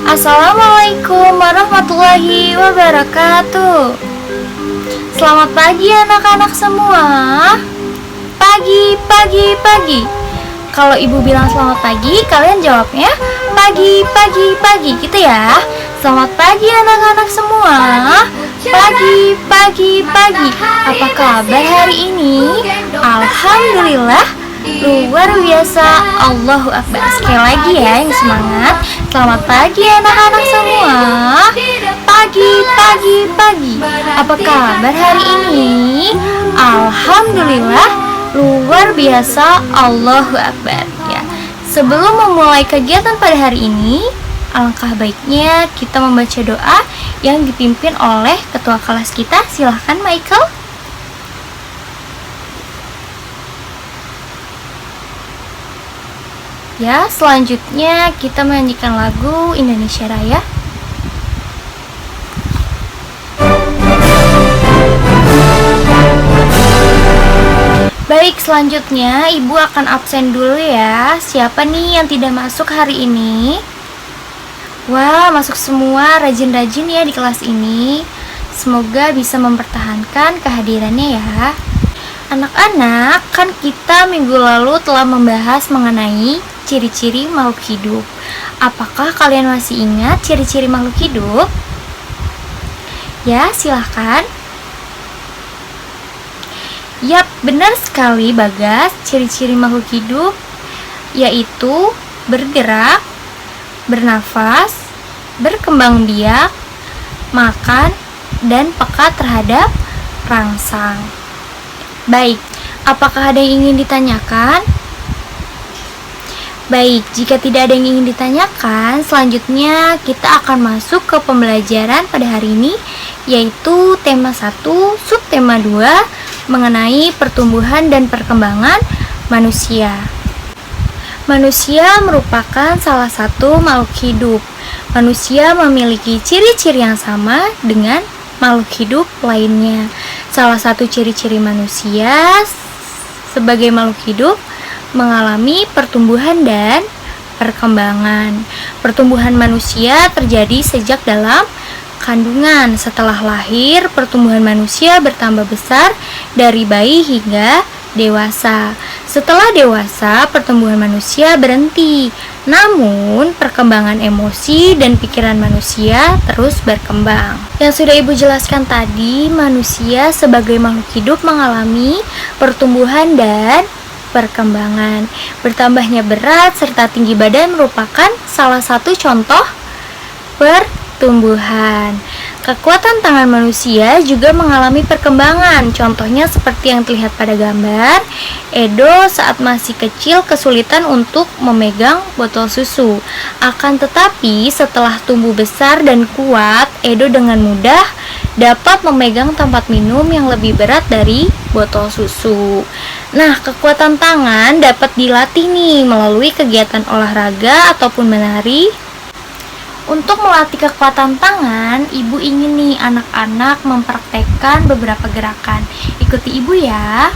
Assalamualaikum warahmatullahi wabarakatuh. Selamat pagi anak-anak semua. Pagi, pagi, pagi. Kalau ibu bilang selamat pagi, kalian jawabnya pagi, pagi, pagi gitu ya. Selamat pagi anak-anak semua. Pagi, pagi, pagi. Apa kabar hari ini? Alhamdulillah, luar biasa. Allahu Akbar. Sekali lagi ya, yang semangat. Selamat pagi anak-anak semua. Pagi, pagi, pagi. Apa kabar hari ini? Alhamdulillah, luar biasa. Allahu Akbar ya. Sebelum memulai kegiatan pada hari ini, alangkah baiknya kita membaca doa yang dipimpin oleh ketua kelas kita. Silahkan Michael. Ya, selanjutnya kita menyanyikan lagu Indonesia Raya. Baik, selanjutnya ibu akan absen dulu ya. Siapa nih yang tidak masuk hari ini? Wah, masuk semua, rajin-rajin ya di kelas ini. Semoga bisa mempertahankan kehadirannya ya. Anak-anak, kan kita minggu lalu telah membahas mengenai ciri-ciri makhluk hidup. Apakah kalian masih ingat ciri-ciri makhluk hidup? Ya, silahkan. Yap, benar sekali Bagas. Ciri-ciri makhluk hidup yaitu bergerak, bernafas, berkembang biak, makan, dan peka terhadap rangsang. Baik, apakah ada yang ingin ditanyakan? Baik, jika tidak ada yang ingin ditanyakan, selanjutnya kita akan masuk ke pembelajaran pada hari ini, yaitu tema 1, subtema 2, mengenai pertumbuhan dan perkembangan manusia. Manusia merupakan salah satu makhluk hidup. Manusia memiliki ciri-ciri yang sama dengan makhluk hidup lainnya. Salah satu ciri-ciri manusia sebagai makhluk hidup mengalami pertumbuhan dan perkembangan. Pertumbuhan manusia terjadi sejak dalam kandungan. Setelah lahir, pertumbuhan manusia bertambah besar dari bayi hingga dewasa. Setelah dewasa, pertumbuhan manusia berhenti. Namun, perkembangan emosi dan pikiran manusia terus berkembang. Yang sudah Ibu jelaskan tadi, manusia sebagai makhluk hidup mengalami pertumbuhan dan perkembangan. Bertambahnya berat serta tinggi badan merupakan salah satu contoh pertumbuhan. Kekuatan tangan manusia juga mengalami perkembangan. Contohnya seperti yang terlihat pada gambar. Edo saat masih kecil kesulitan untuk memegang botol susu. Akan tetapi setelah tumbuh besar dan kuat, Edo dengan mudah dapat memegang tempat minum yang lebih berat dari botol susu. Nah, kekuatan tangan dapat dilatih nih melalui kegiatan olahraga ataupun menari. Untuk melatih kekuatan tangan, ibu ingin nih anak-anak mempraktekkan beberapa gerakan. Ikuti ibu ya.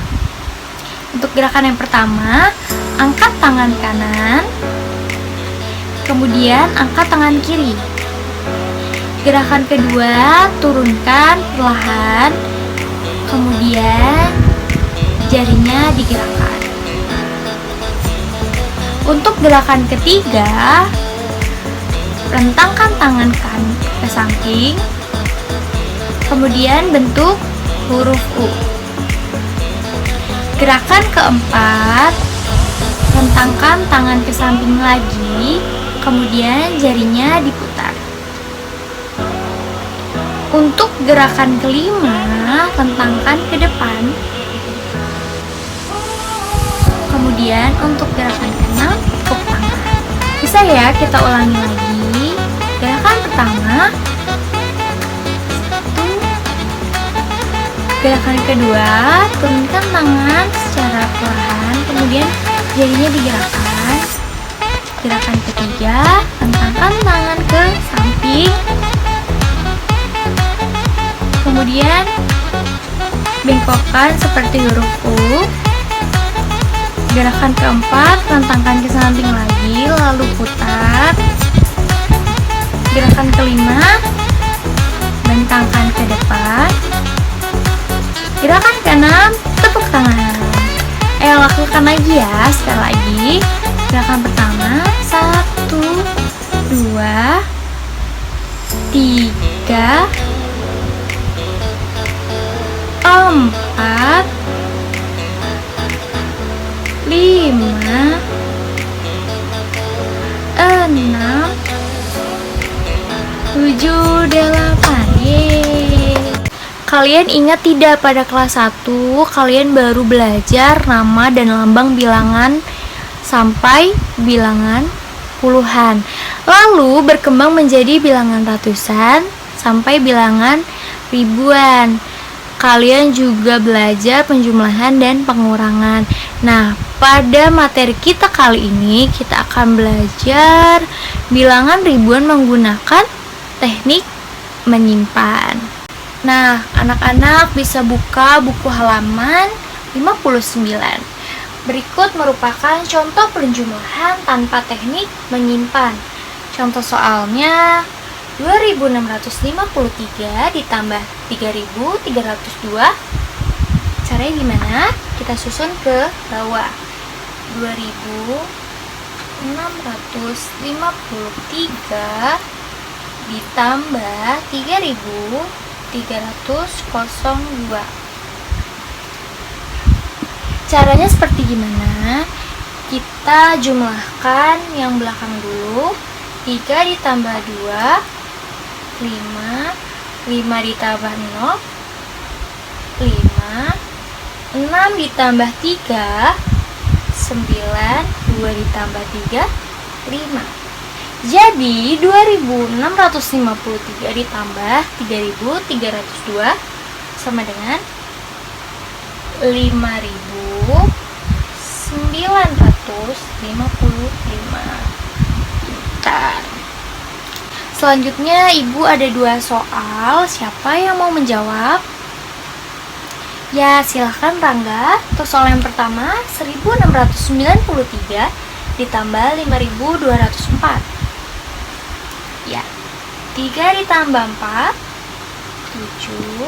Untuk gerakan yang pertama, angkat tangan kanan, kemudian angkat tangan kiri. Gerakan kedua, turunkan perlahan, kemudian jarinya digerakkan. Untuk gerakan ketiga, rentangkan tangan ke samping, kemudian bentuk huruf U. Gerakan keempat, rentangkan tangan ke samping lagi, kemudian jarinya diputar. Untuk gerakan kelima, rentangkan ke depan. Kemudian untuk gerakan keenam, tepuk tangan. Bisa ya kita ulangi lagi. Gerakan pertama, gerakan kedua, turunkan tangan secara perlahan, kemudian jarinya digerakkan. Gerakan ketiga, rentangkan tangan ke samping, kemudian bengkokkan seperti huruf U. Gerakan keempat, rentangkan ke samping lagi, lalu putar. Gerakan kelima, bentangkan ke depan. Gerakan keenam, tepuk tangan. Ayo lakukan lagi ya, sekali lagi. Gerakan pertama, 1, 2, 3, 4, 5, 6, 7, 8. Yeay. Kalian ingat tidak pada kelas 1 kalian baru belajar nama dan lambang bilangan sampai bilangan puluhan. Lalu berkembang menjadi bilangan ratusan sampai bilangan ribuan. Kalian juga belajar penjumlahan dan pengurangan. Nah, pada materi kita kali ini kita akan belajar bilangan ribuan menggunakan teknik menyimpan. Nah, anak-anak bisa buka buku halaman 59. Berikut merupakan contoh penjumlahan tanpa teknik menyimpan. Contoh soalnya 2653 ditambah 3302. Caranya gimana? Kita susun ke bawah. 2653 ditambah 3302. Caranya seperti gimana? Kita jumlahkan yang belakang dulu. 3 ditambah 2, 5. 5 ditambah 0, 5. 6 ditambah 3, 9. 2 ditambah 3, 5. Jadi 2653 ditambah 3302 sama dengan 5955. Pintar. Selanjutnya Ibu ada 2 soal. Siapa yang mau menjawab? Ya, silahkan Rangga. Untuk soal yang pertama, 1693 ditambah 5204. Ya, 3 ditambah 4, 7.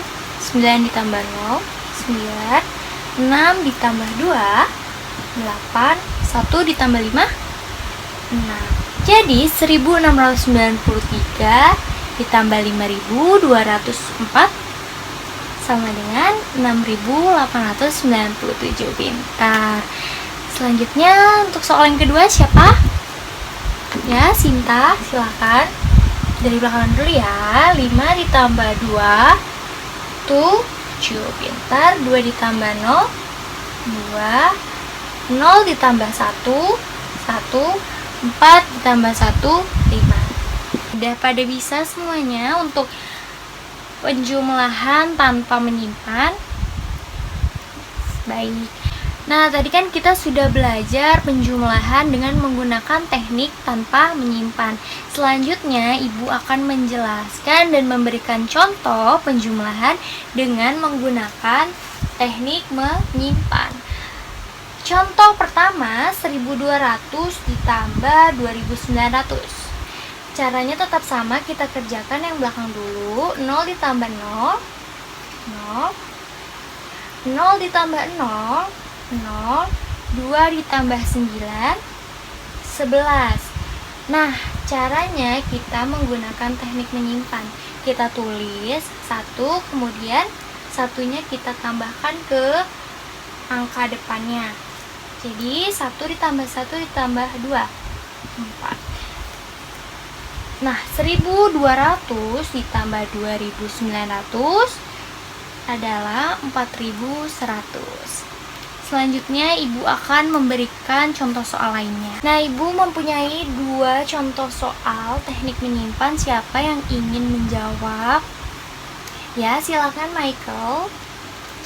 9 ditambah 0, 9. 6 ditambah 2, 8. 1 ditambah 5, 6. Jadi 1693 ditambah 5204 sama dengan 6897. Pintar. Selanjutnya untuk soal yang kedua siapa? Ya, Sinta, silakan. Dari belakang dulu ya. 5 ditambah 2, 7. Pintar. 2 ditambah 0, 2. 0 ditambah 1, 1. 4 ditambah 1, 5. Udah pada bisa semuanya untuk penjumlahan tanpa menyimpan? Baik. Nah, tadi kan kita sudah belajar penjumlahan dengan menggunakan teknik tanpa menyimpan. Selanjutnya, Ibu akan menjelaskan dan memberikan contoh penjumlahan dengan menggunakan teknik menyimpan. Contoh pertama, 1200 ditambah 2900. Caranya tetap sama, kita kerjakan yang belakang dulu. 0 ditambah 0, 0. 0 ditambah 0, 0. 2 ditambah 9, 11. Nah, caranya kita menggunakan teknik menyimpan. Kita tulis 1, kemudian satunya kita tambahkan ke angka depannya. Jadi 1 ditambah 1 ditambah 2, 4. Nah, 1200 ditambah 2900 adalah 4100. Selanjutnya Ibu akan memberikan contoh soal lainnya. Nah, Ibu mempunyai 2 contoh soal teknik menyimpan. Siapa yang ingin menjawab? Ya, silakan Michael.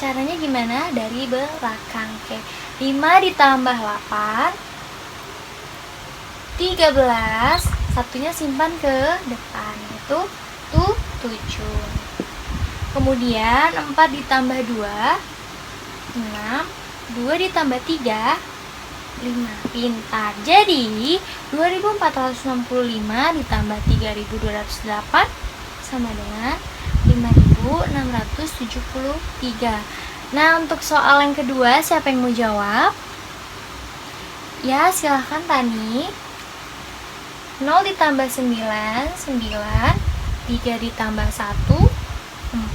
Caranya gimana? Dari belakang. Oke. 5 ditambah 8, 13. Satunya simpan ke depan, itu 7. Kemudian 4 ditambah 2, 6. 2 ditambah 3, 5. Pintar. Jadi 2465 ditambah 3208 sama dengan 5673. Nah, untuk soal yang kedua, siapa yang mau jawab? Ya, silahkan Tani. 0 ditambah 9, 9. 3 ditambah 1,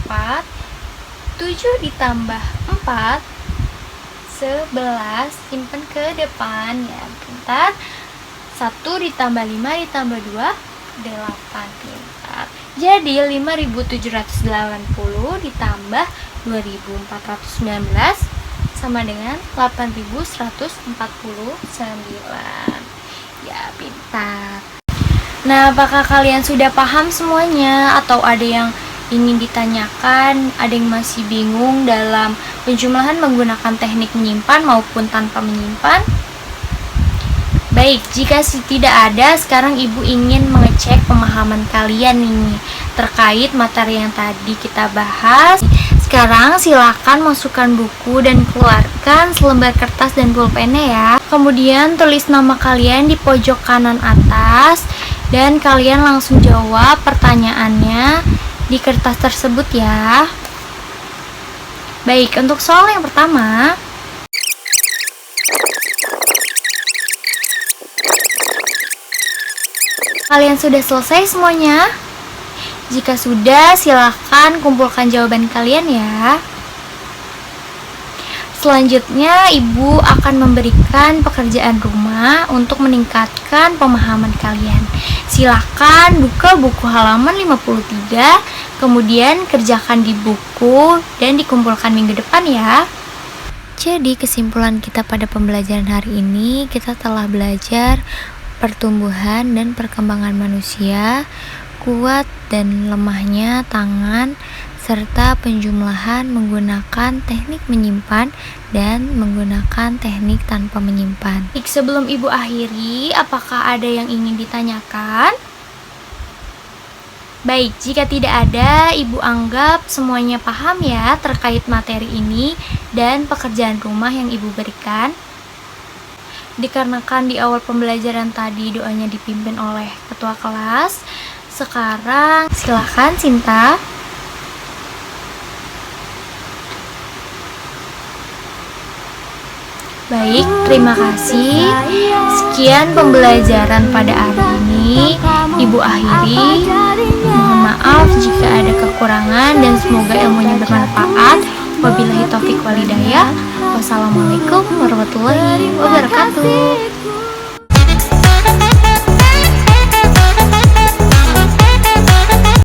4. 7 ditambah 4, 11. Simpen ke depan ya, pintar. 1 ditambah 5 ditambah 2, 8. Pintar. Jadi 5780 ditambah 2419 sama dengan 8149. Ya, pintar. Nah, apakah kalian sudah paham semuanya atau ada yang ingin ditanyakan, ada yang masih bingung dalam penjumlahan menggunakan teknik menyimpan maupun tanpa menyimpan? Baik, jika tidak ada, sekarang Ibu ingin mengecek pemahaman kalian nih terkait materi yang tadi kita bahas. Sekarang silakan masukkan buku dan keluarkan selembar kertas dan pulpennya ya. Kemudian tulis nama kalian di pojok kanan atas dan kalian langsung jawab pertanyaannya di kertas tersebut ya. Baik, untuk soal yang pertama, kalian sudah selesai semuanya? Jika sudah, silahkan kumpulkan jawaban kalian ya. Selanjutnya, Ibu akan memberikan pekerjaan rumah untuk meningkatkan pemahaman kalian. Silahkan buka buku halaman 53, kemudian kerjakan di buku dan dikumpulkan minggu depan ya. Jadi kesimpulan kita pada pembelajaran hari ini, kita telah belajar pertumbuhan dan perkembangan manusia, kuat dan lemahnya tangan, serta penjumlahan menggunakan teknik menyimpan dan menggunakan teknik tanpa menyimpan. Sebelum Ibu akhiri, apakah ada yang ingin ditanyakan? Baik, jika tidak ada, Ibu anggap semuanya paham ya terkait materi ini dan pekerjaan rumah yang Ibu berikan. Dikarenakan di awal pembelajaran tadi doanya dipimpin oleh ketua kelas, sekarang silakan Sinta. Baik, terima kasih. Sekian pembelajaran pada hari ini. Ibu akhiri. Mohon maaf jika ada kekurangan dan semoga ilmunya bermanfaat. Wabillahi taufiq walhidayah. Wassalamualaikum warahmatullahi wabarakatuh.